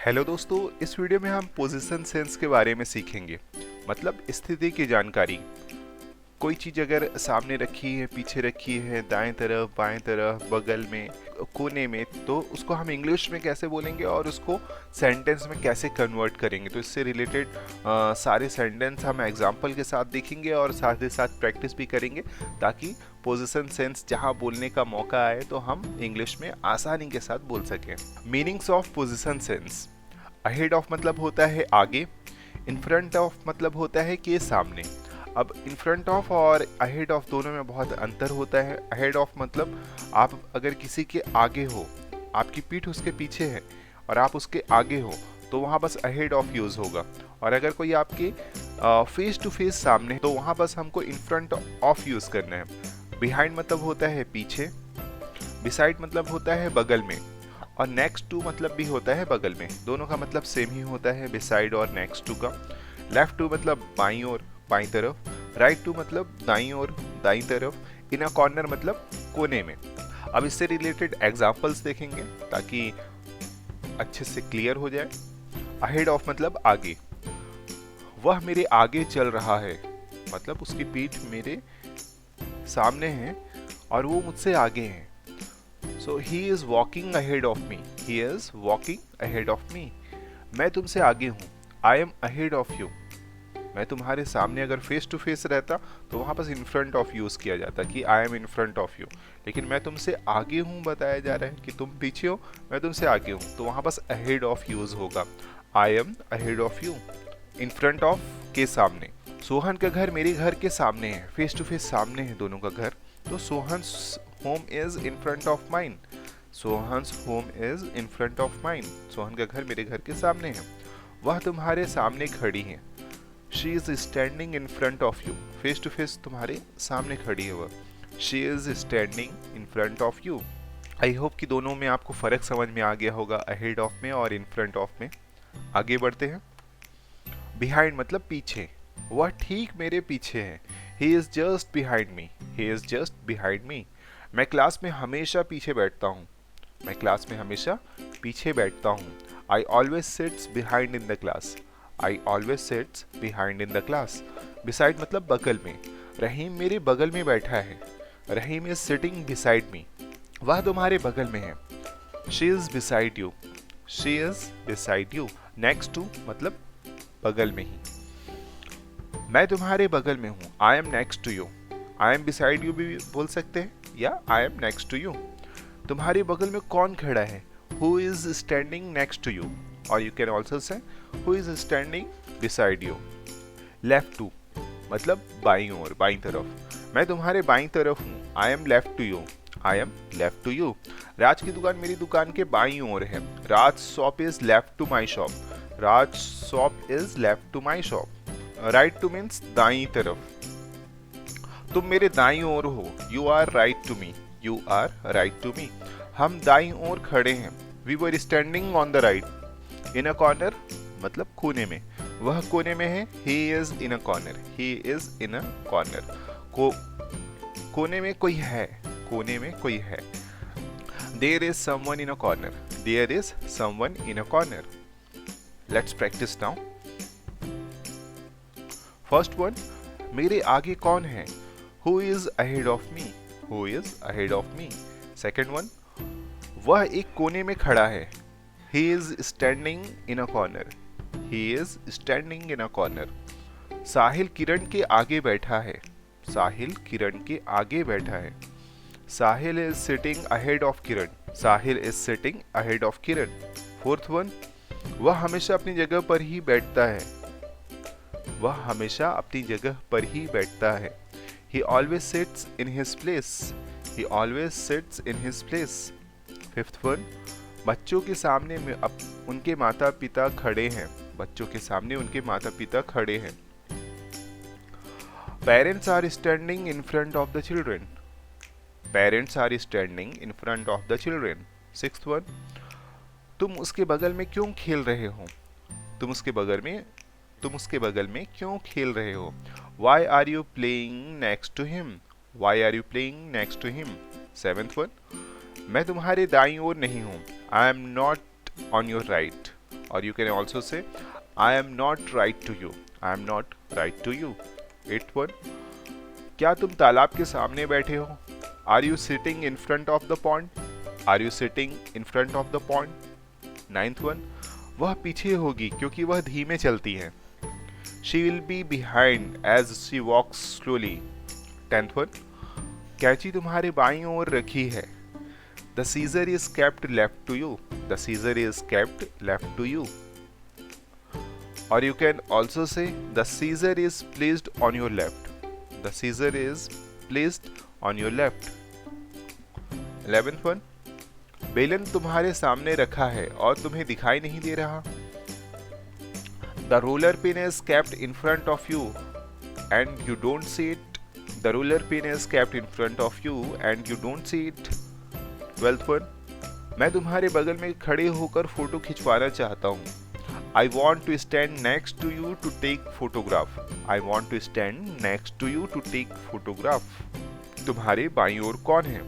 Hello दोस्तों, इस video में हम पोजीशन सेंस के बारे में सीखेंगे। मतलब स्थिति की जानकारी। कोई चीज़ अगर सामने रखी है, पीछे रखी है, दाएं तरफ, बाएं तरफ, बगल में, कोने में, तो उसको हम इंग्लिश में कैसे बोलेंगे और उसको सेंटेंस में कैसे कन्वर्ट करेंगे। तो इससे रिलेटेड सारे सेंटेंस हम एग्जाम्पल के साथ देखेंगे और साथ ही साथ प्रैक्टिस भी करेंगे, ताकि पोजीशन सेंस जहाँ बोलने का मौका आए तो हम इंग्लिश में आसानी के साथ बोल सकें। Meanings of position sense. Ahead of मतलब होता है आगे, इन फ्रंट ऑफ मतलब होता है कि सामने। अब इन फ्रंट ऑफ और अहेड ऑफ दोनों में बहुत अंतर होता है। अहेड ऑफ मतलब आप अगर किसी के आगे हो, आपकी पीठ उसके पीछे है और आप उसके आगे हो, तो वहाँ बस अहेड ऑफ यूज़ होगा। और अगर कोई आपके फेस टू फेस सामने, तो वहाँ बस हमको इन फ्रंट ऑफ यूज़ करना है। बिहाइंड मतलब होता है पीछे, बिसाइड मतलब होता है बगल में, और नेक्स्ट टू मतलब भी होता है बगल में। दोनों का मतलब सेम ही होता है, बिसाइड और नेक्स्ट टू का। लेफ्ट टू मतलब बाईं ओर, बाईं तरफ। राइट टू मतलब दाईं ओर, दाईं तरफ। इन अ कॉर्नर मतलब कोने में। अब इससे रिलेटेड एग्जांपल्स देखेंगे ताकि अच्छे से क्लियर हो जाए। अहेड ऑफ मतलब आगे। वह मेरे आगे चल रहा है, मतलब उसकी पीठ मेरे सामने है और वो मुझसे आगे है। So he is walking ahead of me. He is walking ahead of me. मैं तुमसे आगे हूँ। I am ahead of you. मैं तुम्हारे सामने अगर फेस टू फेस रहता तो वहाँ बस इन फ्रंट ऑफ यूज़ किया जाता कि I am in front of you. लेकिन मैं तुमसे आगे हूँ बताया जा रहा है कि तुम पीछे हो, मैं तुमसे आगे हूँ, तो वहाँ बस ahead of यूज़ होगा। I am ahead of you. in front of के सामने। सोहन का घर मेरे घर के सामने है, फेस टू फेस सामने है दोनों का घर, तो Sohan home is in front of mine. Sohan's home is in front of mine. Sohan का घर मेरे घर के सामने है। वह तुम्हारे सामने खड़ी है। She is standing in front of you. Face to face तुम्हारे सामने खड़ी है वह। She is standing in front of you. I hope कि दोनों में आपको फर्क समझ में आ गया होगा, ahead of में और in front of में। आगे बढ़ते हैं। Behind मतलब पीछे। वह ठीक मेरे पीछे है। He is just behind me. He is just behind me. मैं क्लास में हमेशा पीछे बैठता हूँ। मैं क्लास में हमेशा पीछे बैठता हूँ। I always sits behind in the class. I always sits behind in the class. Beside मतलब बगल में। रहीम मेरे बगल में बैठा है। रहीम is sitting beside me. वह तुम्हारे बगल में है। She is beside you. She is beside you. Next to मतलब बगल में ही। मैं तुम्हारे बगल में हूँ। I am next to you. I am beside you भी बोल सकते हैं, या I am next to you. तुम्हारे बगल में कौन खड़ा है? Who is standing next to you? Or you can also say who is standing beside you. Left to मतलब बाईं ओर, बाईं तरफ। मैं तुम्हारे बाईं तरफ हूँ। I am left to you. I am left to you. राज की दुकान मेरी दुकान के बाईं ओर है। राज shop is left to my shop. Raj shop is left to my shop. Right to means दाईं तरफ। तुम मेरे दाईं ओर हो। You are right to me. You are right to me. हम दाईं ओर खड़े हैं। We were standing on the right. In a corner मतलब कोने में। वह कोने में है। He is in a corner. He is in a corner. कोने में कोई है। कोने में कोई है। There is someone in a corner. There is someone in a corner. Let's practise now. First one, मेरे आगे कौन है? Who is ahead of me? Who is ahead of me? Second one, वह एक कोने में खड़ा है। He is standing in a corner. He is standing in a corner. साहिल किरण के आगे बैठा है। साहिल किरण के आगे बैठा है। साहिल is sitting ahead of Kiran. Sahil is sitting ahead of Kiran. Fourth one, वह हमेशा अपनी जगह पर ही बैठता है। वह हमेशा अपनी जगह पर ही बैठता है। He always sits in his place. He always sits in his place. Fifth one, बच्चों के सामने में उनके माता पिता खड़े हैं। बच्चों के सामने उनके माता पिता खड़े हैं। Parents are standing in front of the children. Parents are standing in front of the children. Sixth one, तुम उसके बगल में क्यों खेल रहे हो? तुम उसके बगल में क्यों खेल रहे हो? Why are you playing next to him? Why are you playing next to him? Seventh one, मैं तुम्हारे दाईं ओर नहीं हूँ। I am not on your right. और you can also say I am not right to you, I am not right to you. 8th one, क्या तुम तालाब के सामने बैठे हो? Are you sitting in front of the pond? Are you sitting in front of the pond? 9th one, वह पीछे होगी क्योंकि वह धीमे चलती है। She will be behind as she walks slowly. 10th one, कैंची तुम्हारे बाईं ओर रखी है। The scissor is kept left to you, the scissor is kept left to you. और you can also say the scissor is placed on your left, the scissor is placed on your left. 11th one, बेलन तुम्हारे सामने रखा है और तुम्हें दिखाई नहीं दे रहा। The roller pin is kept in front of you and you don't see it, the roller pin is kept in front of you and you don't see it. 12th one, मैं तुम्हारे बगल में खड़े होकर फोटो खिंचवाना चाहता हूँ। I want to stand next to you to take photograph, I want to stand next to you to take photograph। तुम्हारे बाईं ओर कौन है?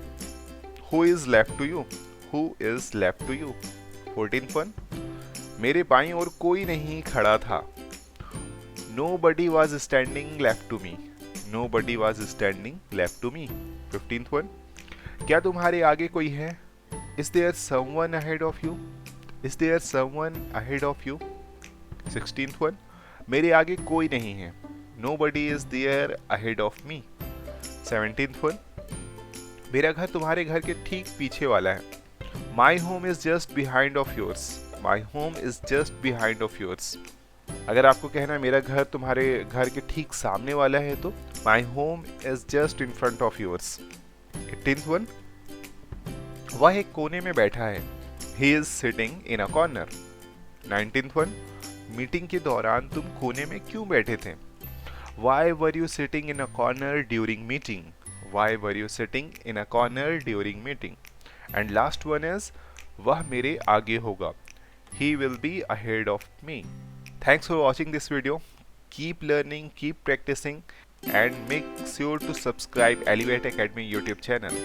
Who is left to you, who is left to you। 14th one, मेरे बाईं ओर कोई नहीं खड़ा था। Nobody was standing left to me, nobody was standing left to me। 15th one, क्या तुम्हारे आगे कोई है? Is there someone ahead of you, is there someone ahead of you। 16th one, मेरे आगे कोई नहीं है। Nobody is there ahead of me। 17th one, मेरा घर तुम्हारे घर के ठीक पीछे वाला है। My home is just behind of yours, my home is just behind of yours। अगर आपको कहना है मेरा घर तुम्हारे घर के ठीक सामने वाला है तो My home is just in front of yours। 18th one, वह एक कोने में बैठा है। He is sitting in a corner। 19th one, meeting के दौरान तुम कोने में क्यों बैठे थे? Why were you sitting in a corner during meeting? Why were you sitting in a corner during meeting? And last one is, वह मेरे आगे होगा। He will be ahead of me। Thanks for watching this video. Keep learning, keep practicing, and make sure to subscribe Elevate Academy YouTube channel.